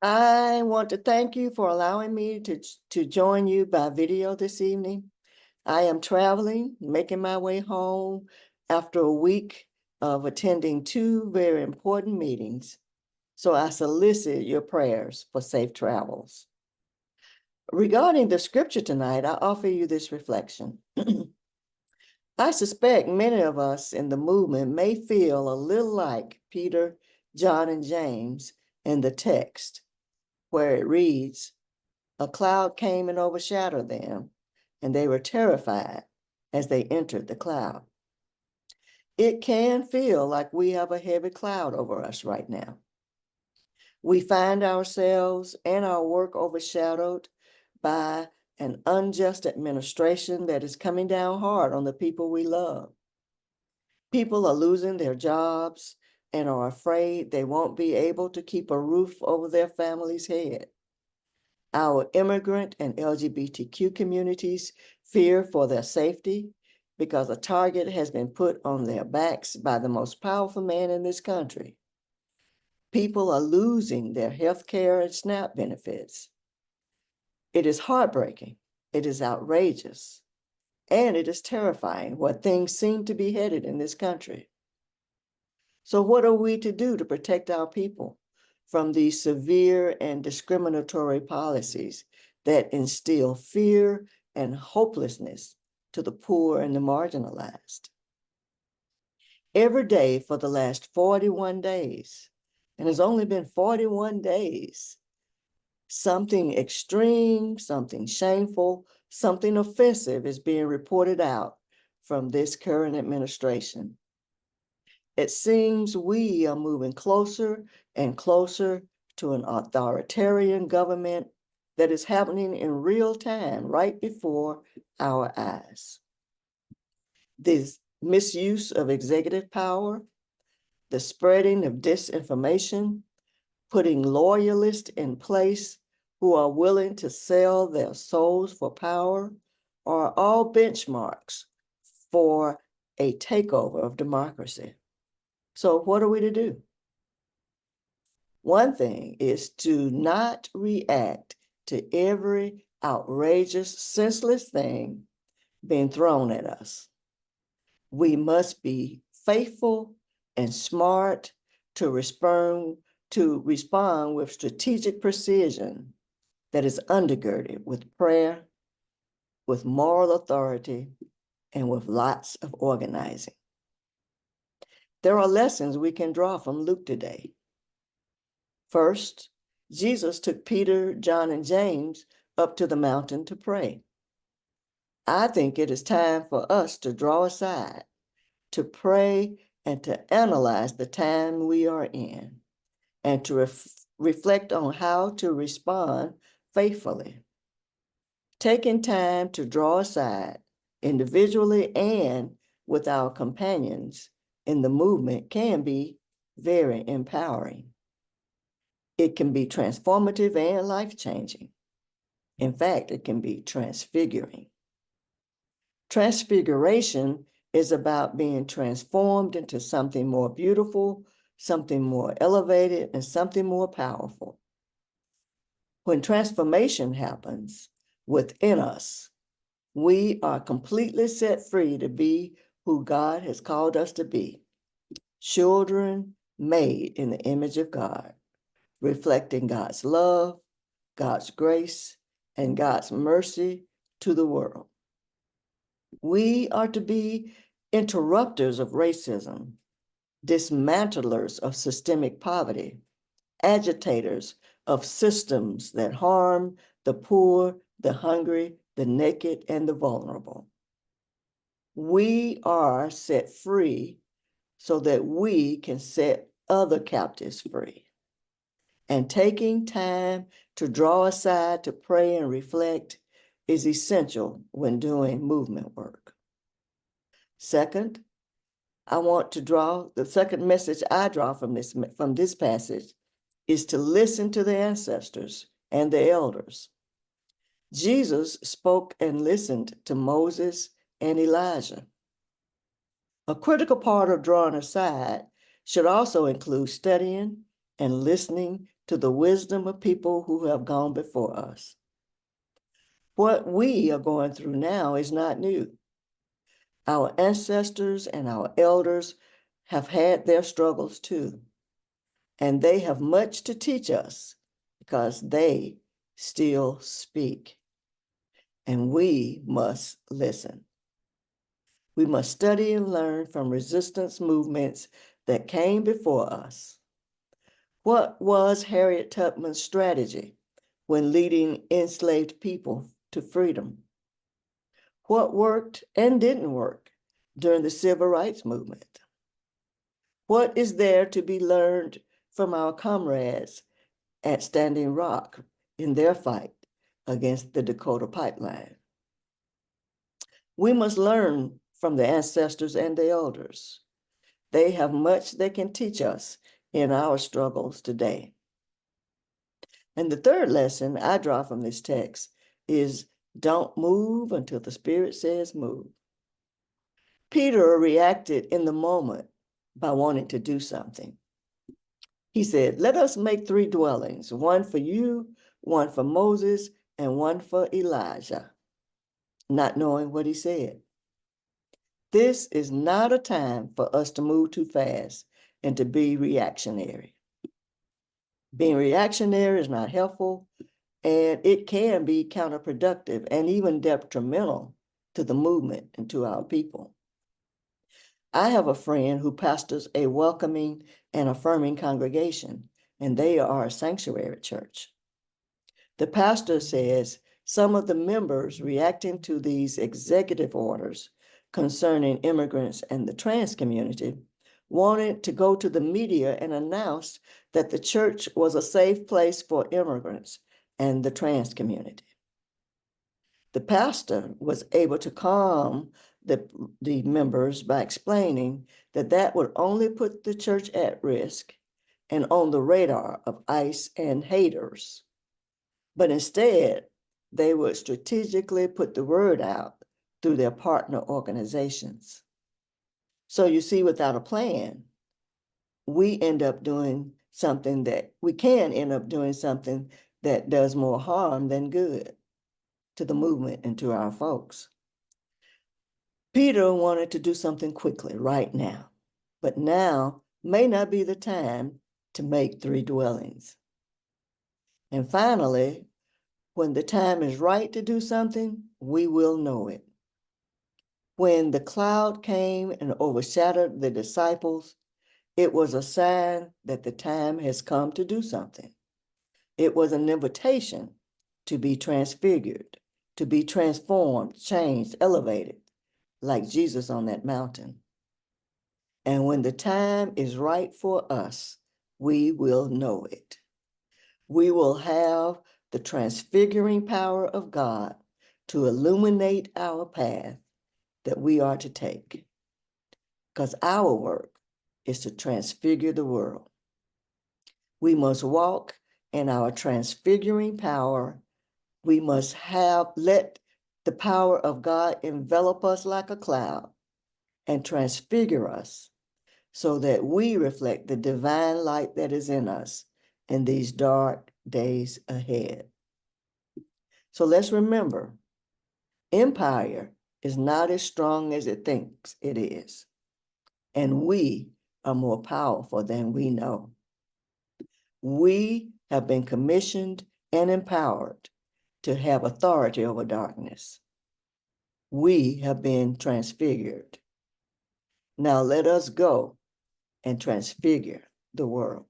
I want to thank you for allowing me to join you by video this evening. I am traveling, making my way home after a week of attending two very important meetings. So I solicit your prayers for safe travels. Regarding the scripture tonight, I offer you this reflection. I suspect many of us in the movement may feel a little like Peter, John, and James in the text, where it reads, "A cloud came and overshadowed them, and they were terrified as they entered the cloud." It can feel like we have a heavy cloud over us right now. We find ourselves and our work overshadowed by an unjust administration that is coming down hard on the people we love. People are losing their jobs and are afraid they won't be able to keep a roof over their family's head. Our immigrant and LGBTQ communities fear for their safety because a target has been put on their backs by the most powerful man in this country. People are losing their health care and SNAP benefits. It is heartbreaking, it is outrageous, and it is terrifying where things seem to be headed in this country. So what are we to do to protect our people from these severe and discriminatory policies that instill fear and hopelessness to the poor and the marginalized? Every day for the last 41 days, and it's only been 41 days, something extreme, something shameful, something offensive is being reported out from this current administration. It seems we are moving closer and closer to an authoritarian government that is happening in real time right before our eyes. This misuse of executive power, the spreading of disinformation, putting loyalists in place who are willing to sell their souls for power are all benchmarks for a takeover of democracy. So what are we to do? One thing is to not react to every outrageous, senseless thing being thrown at us. We must be faithful and smart to respond with strategic precision that is undergirded with prayer, with moral authority, and with lots of organizing. There are lessons we can draw from Luke today. First, Jesus took Peter, John, and James up to the mountain to pray. I think it is time for us to draw aside, to pray, and to analyze the time we are in, and to reflect on how to respond faithfully. Taking time to draw aside, individually and with our companions in the movement, can be very empowering. It can be transformative and life-changing. In fact, it can be transfiguring. Transfiguration is about being transformed into something more beautiful, something more elevated, and something more powerful. When transformation happens within us, we are completely set free to be who God has called us to be, children made in the image of God, reflecting God's love, God's grace, and God's mercy to the world. We are to be interrupters of racism, dismantlers of systemic poverty, agitators of systems that harm the poor, the hungry, the naked, and the vulnerable. We are set free so that we can set other captives free. And taking time to draw aside to pray and reflect is essential when doing movement work. Second, the second message I draw from this passage is to listen to the ancestors and the elders. Jesus spoke and listened to Moses and Elijah. A critical part of drawing aside should also include studying and listening to the wisdom of people who have gone before us. What we are going through now is not new. Our ancestors and our elders have had their struggles too, and they have much to teach us because they still speak, and we must listen. We must study and learn from resistance movements that came before us. What was Harriet Tubman's strategy when leading enslaved people to freedom? What worked and didn't work during the civil rights movement? What is there to be learned from our comrades at Standing Rock in their fight against the Dakota Pipeline? We must learn from the ancestors and the elders. They have much they can teach us in our struggles today. And the third lesson I draw from this text is don't move until the Spirit says move. Peter reacted in the moment by wanting to do something. He said, let us make 3 dwellings, one for you, one for Moses, and one for Elijah, not knowing what he said. This is not a time for us to move too fast and to be reactionary. Being reactionary is not helpful, and it can be counterproductive and even detrimental to the movement and to our people. I have a friend who pastors a welcoming and affirming congregation, and they are a sanctuary church. The pastor says some of the members reacting to these executive orders concerning immigrants and the trans community wanted to go to the media and announce that the church was a safe place for immigrants and the trans community. The pastor was able to calm the members by explaining that that would only put the church at risk and on the radar of ICE and haters. But instead, they would strategically put the word out through their partner organizations. So you see, without a plan, we can end up doing something that does more harm than good to the movement and to our folks. Peter wanted to do something quickly, right now, but now may not be the time to make 3 dwellings. And finally, when the time is right to do something, we will know it. When the cloud came and overshadowed the disciples, it was a sign that the time has come to do something. It was an invitation to be transfigured, to be transformed, changed, elevated, like Jesus on that mountain. And when the time is right for us, we will know it. We will have the transfiguring power of God to illuminate our path that we are to take. Because our work is to transfigure the world. We must walk in our transfiguring power. We must let the power of God envelop us like a cloud and transfigure us so that we reflect the divine light that is in us in these dark days ahead. So let's remember, empire is not as strong as it thinks it is, and we are more powerful than we know. We have been commissioned and empowered to have authority over darkness. We have been transfigured. Now let us go and transfigure the world.